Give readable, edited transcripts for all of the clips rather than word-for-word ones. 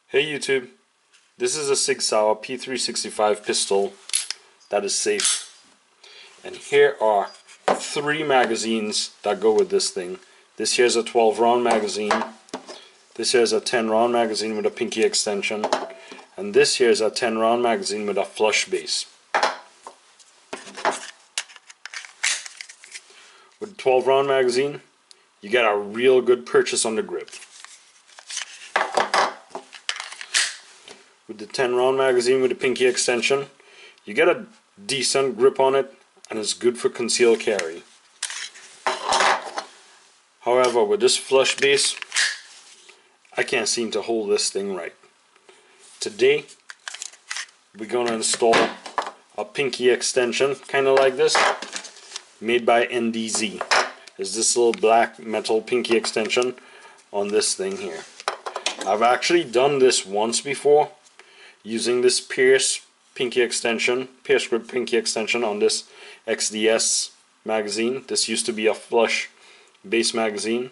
Hey YouTube, this is a Sig Sauer P365 pistol that is safe. And here are 3 magazines that go with this thing. This here's a 12 round magazine. This here's a 10 round magazine with a pinky extension. And this here's a 10 round magazine with a flush base. With the 12 round magazine, you get a real good purchase on the grip. With the 10 round magazine with the pinky extension, you get a decent grip on it and it's good for concealed carry. However, with this flush base, I can't seem to hold this thing right. Today, we're going to install a pinky extension, kind of like this, made by NDZ. Is this little black metal pinky extension on this thing here. I've actually done this once before, using this Pierce pinky extension, Pierce grip pinky extension on this XDS magazine. This used to be a flush base magazine.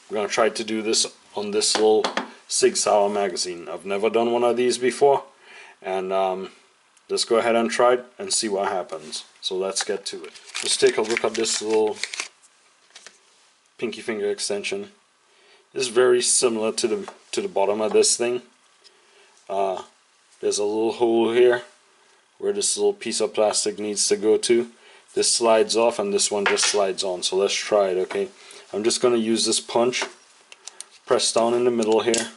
We're going to try to do this on this little Sig Sauer magazine. I've never done one of these before, and let's go ahead and try it and see what happens. So let's get to it. Let's take a look at this little pinky finger extension. This is very similar to the bottom of this thing. There's a little hole here where this little piece of plastic needs to go to. This slides off and this one just slides on. So let's try it, okay? I'm just going to use this punch. Press down in the middle here.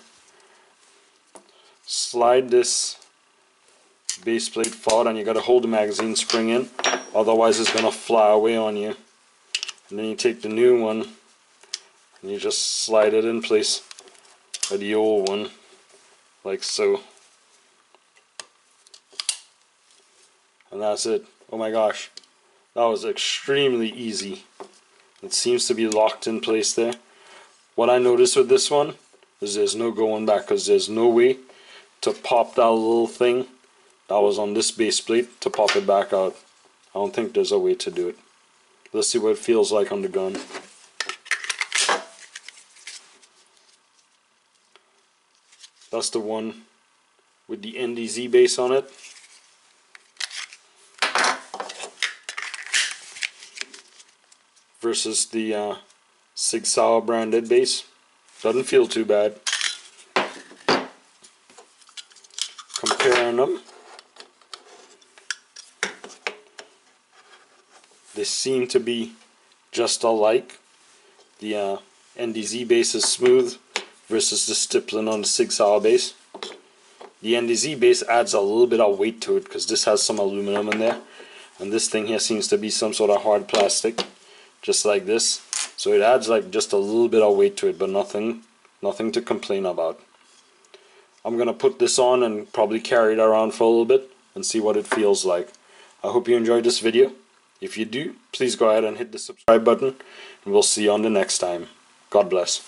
Slide this base plate forward, and you got to hold the magazine spring in, otherwise it's going to fly away on you. And then you take the new one and you just slide it in place with the old one, like so. And that's it. Oh my gosh, that was extremely easy. It seems to be locked in place there. What I noticed with this one is there's no going back, because there's no way to pop that little thing that was on this base plate to pop it back out. I don't think there's a way to do it. Let's see what it feels like on the gun. That's the one with the NDZ base on it. Versus the Sig Sauer branded base. Doesn't feel too bad. Comparing them, they seem to be just alike. The NDZ base is smooth versus the stippling on the Sig Sauer base. The NDZ base adds a little bit of weight to it because this has some aluminum in there, and this thing here seems to be some sort of hard plastic, just like this. So it adds like just a little bit of weight to it, but nothing to complain about. I'm gonna put this on and probably carry it around for a little bit and see what it feels like. I hope you enjoyed this video. If you do, please go ahead and hit the subscribe button, and we'll see you on the next time. God bless.